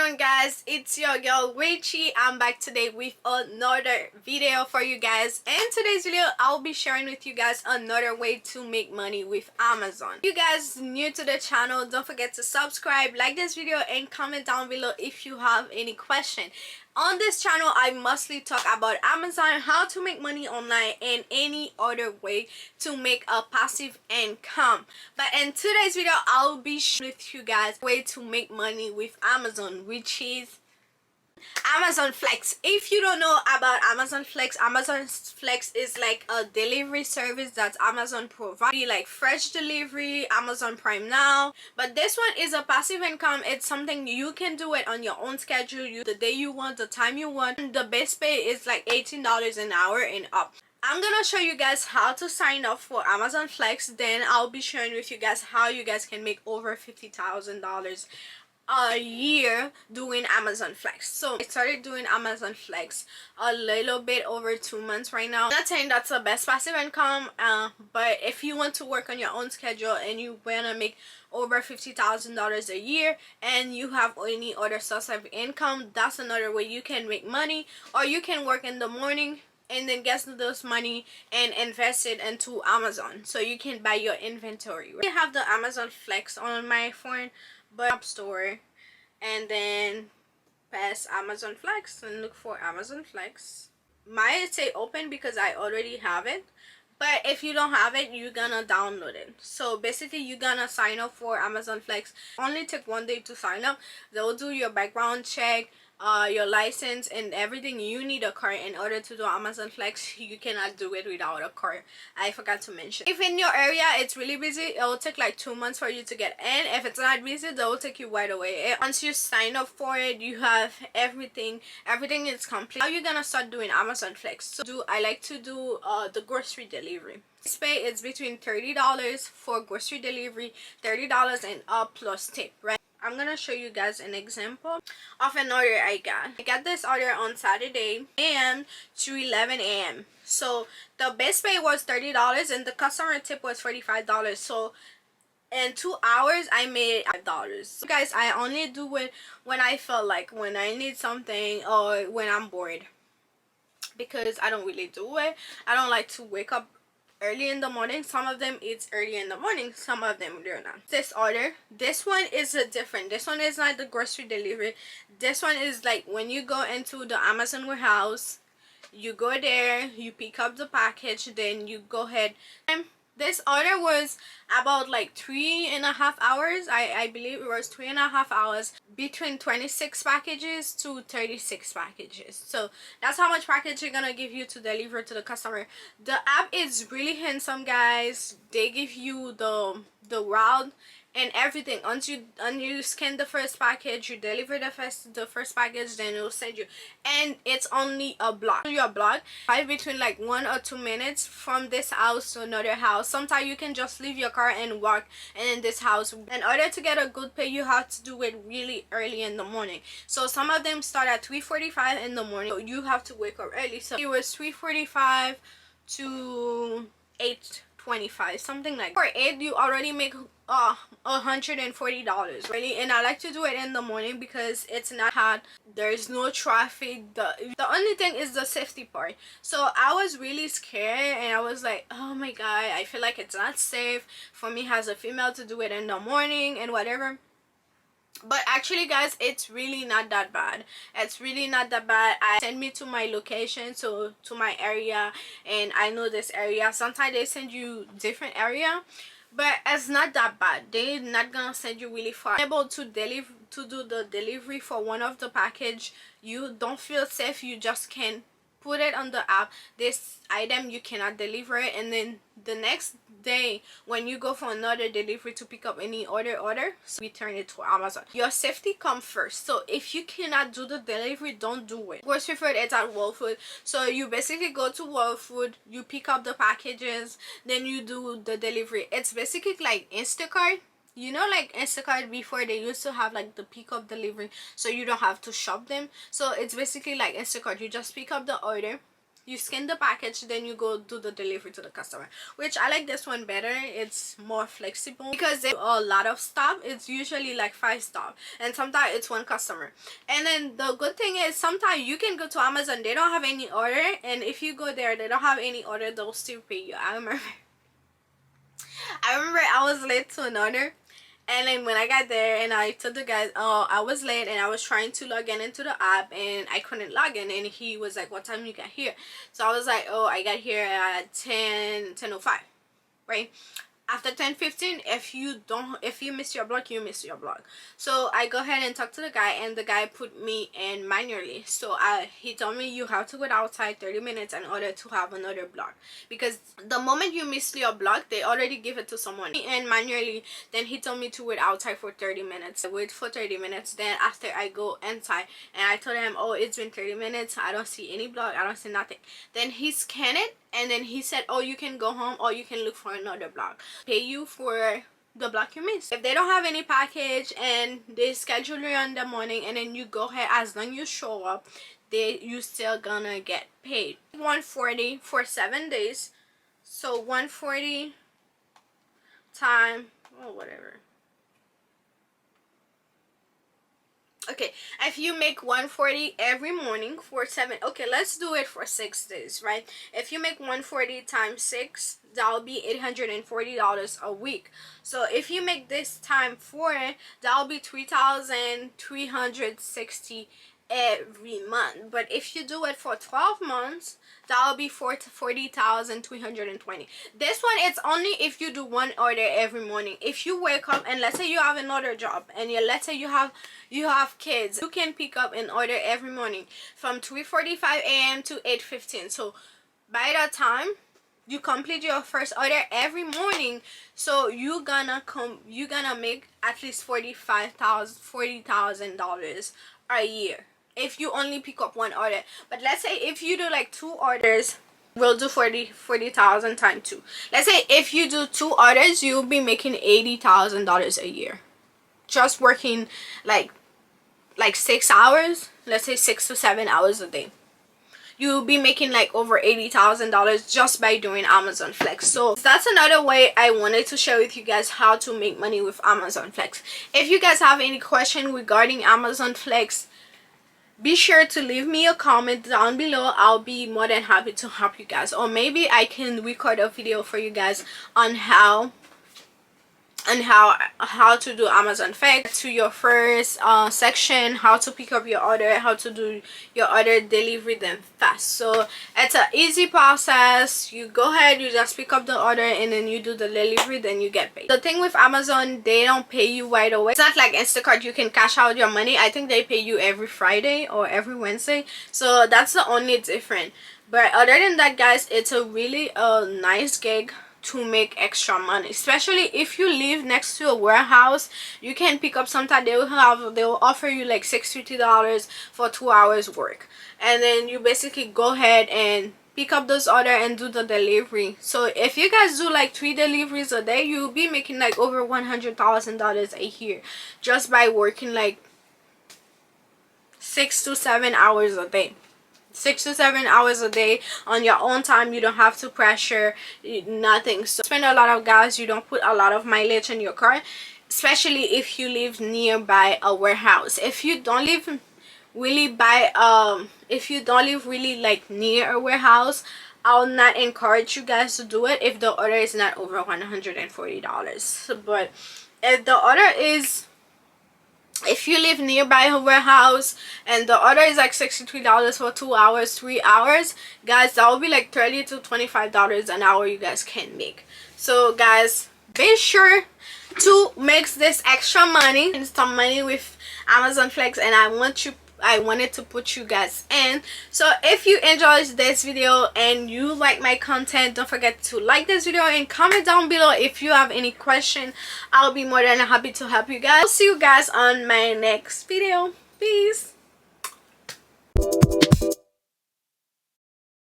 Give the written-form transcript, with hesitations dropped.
on guys, it's your girl Richie. I'm back today with another video for you guys. In today's video I'll be sharing with you guys another way to make money with Amazon. If you guys new to the channel, don't forget to subscribe, like this video, and comment down below if you have any question. On this channel I mostly talk about Amazon, how to make money online, and any other way to make a passive income. But in today's video I'll be sharing with you guys a way to make money with Amazon, which is Amazon Flex. If you don't know about Amazon Flex is like a delivery service that Amazon provides, like fresh delivery, Amazon Prime Now. But this one is a passive income. It's something you can do it on your own schedule, the day you want, the time you want. And the base pay is like $18 an hour and up. I'm gonna show you guys how to sign up for Amazon Flex. Then I'll be sharing with you guys how you guys can make over $50,000 a year doing Amazon Flex. So I started doing Amazon Flex a little bit over 2 months right now. I'm not saying that's the best passive income, but if you want to work on your own schedule and you want to make over $50,000 a year and you have any other source of income, that's another way you can make money. Or you can work in the morning and then get those money and invest it into Amazon, so you can buy your inventory. I have the Amazon Flex on my phone, but App Store, and then press Amazon Flex and look for Amazon Flex. Might say open because I already have it, but if you don't have it, you're gonna download it. So basically you're gonna sign up for Amazon Flex. Only take 1 day to sign up. They'll do your background check, your license, and everything. You need a card in order to do Amazon Flex. You cannot do it without a card. I forgot to mention, if in your area it's really busy, it will take like 2 months for you to get in. If it's not busy, they will take you right away. Once you sign up for it, you have everything is complete. Now you're gonna start doing Amazon Flex. So I like to do the grocery delivery. This pay is between $30 for grocery delivery, $30 and up plus tip, right? I'm gonna show you guys an example of an order I got. I got this order on Saturday a.m. to 11 a.m. So the base pay was $30 and the customer tip was $45. So in 2 hours I made $5. So guys, I only do it when I feel like, when I need something or when I'm bored, because I don't really do it. I don't like to wake up early in the morning. Some of them it's early in the morning, some of them they're not. This order, this one is different. This one is not the grocery delivery. This one is like when you go into the Amazon warehouse, you go there, you pick up the package, then you go ahead. This order was about like 3.5 hours. I believe it was 3.5 hours, between 26 packages to 36 packages. So that's how much package they're gonna give you to deliver to the customer. The app is really handsome, guys. They give you the route and everything. Once you scan the first package, you deliver the first package, then it will send you, and it's only a block. Your block between like 1 or 2 minutes from this house to another house. Sometimes you can just leave your car and walk in this house. In order to get a good pay, you have to do it really early in the morning. So some of them start at 3:45 in the morning, so you have to wake up early. So it was 3:45 to 8:25, something like that. For 8 you already make $140 really. And I like to do it in the morning because it's not hot, there's no traffic. The only thing is the safety part. So I was really scared and I was like, oh my god, I feel like it's not safe for me as a female to do it in the morning and whatever. But actually guys, it's really not that bad. It's really not that bad. I send me to my location, so to my area, and I know this area. Sometimes they send you different area, but it's not that bad. They're not gonna send you really far. I'm able to do the delivery for one of the package. You don't feel safe, you just can put it on the app, this item you cannot deliver it, and then the next day when you go for another delivery to pick up any order, so return it to Amazon. Your safety comes first. So if you cannot do the delivery, don't do it. Grocery food, it's at Whole Foods. So you basically go to Whole Foods, you pick up the packages, then you do the delivery. It's basically like Instacart. You know, like Instacart before, they used to have like the pick up delivery, so you don't have to shop them. So it's basically like Instacart. You just pick up the order, you scan the package, then you go do the delivery to the customer, which I like this one better. It's more flexible because they do a lot of stuff. It's usually like 5 stuff, and sometimes it's one customer. And then the good thing is sometimes you can go to Amazon, they don't have any order, and if you go there they don't have any order, they'll still pay you. I remember I was late to an order, and then when I got there and I told the guy, oh, I was late and I was trying to log in into the app and I couldn't log in, and he was like, what time you got here? So I was like, oh, I got here at 10:05, right? After 10:15, if you miss your block, you miss your block. So I go ahead and talk to the guy, and the guy put me in manually. So he told me you have to wait outside 30 minutes in order to have another block, because the moment you miss your block, they already give it to someone. And manually, then he told me to wait outside for 30 minutes. I wait for 30 minutes. Then after I go inside and I told him, oh, it's been 30 minutes, I don't see any block, I don't see nothing. Then he scanned it, and then he said, oh, you can go home or you can look for another block. Pay you for the block you missed. If they don't have any package and they schedule you in the morning, and then you go ahead, as long as you show up, you still gonna get paid. $140 for 7 days. So 140 time, oh, whatever. Okay, if you make 140 every morning for 7, okay, let's do it for 6 days, right? If you make 140 times 6, that'll be $840 a week. So if you make this time 4, that'll be $3,360 every month. But if you do it for 12 months, that'll be $40,320. This one, it's only if you do one order every morning. If you wake up and let's say you have another job, and let's say you have kids, you can pick up an order every morning from 3:45 a.m. to 8:15. So by the time you complete your first order every morning, so you're gonna make at least $40,000 a year if you only pick up one order. But let's say if you do like 2 orders, we'll do 40,000 times 2. Let's say if you do 2 orders, you'll be making $80,000 a year, just working like 6 hours. Let's say 6 to 7 hours a day. You'll be making like over $80,000 just by doing Amazon Flex. So that's another way I wanted to share with you guys how to make money with Amazon Flex. If you guys have any question regarding Amazon Flex, be sure to leave me a comment down below. I'll be more than happy to help you guys, or maybe I can record a video for you guys on how to do Amazon Flex. To your first section, how to pick up your order, how to do your order delivery them fast. So it's an easy process. You go ahead, you just pick up the order, and then you do the delivery, then you get paid. The thing with Amazon, they don't pay you right away. It's not like Instacart, you can cash out your money. I think they pay you every Friday or every Wednesday. So that's the only difference. But other than that, guys, it's a really nice gig to make extra money, especially if you live next to a warehouse. You can pick up, sometimes they will offer you like $60 for 2 hours work, and then you basically go ahead and pick up those order and do the delivery. So if you guys do like 3 deliveries a day, you'll be making like over $100,000 a year just by working like 6 to 7 hours a day. 6 to 7 hours a day on your own time. You don't have to pressure nothing. So spend a lot of gas, you don't put a lot of mileage in your car, especially if you live nearby a warehouse. If you don't live really like near a warehouse, I'll not encourage you guys to do it if the order is not over $140. But if the order is, if you live nearby a warehouse and the order is like $63 for 2 hours, 3 hours, guys, that will be like $30 to $25 an hour you guys can make. So guys, be sure to make this extra money and some money with Amazon Flex, and I wanted to put you guys in. So if you enjoyed this video and you like my content, don't forget to like this video and comment down below if you have any question. I'll be more than happy to help you guys. I'll see you guys on my next video. Peace.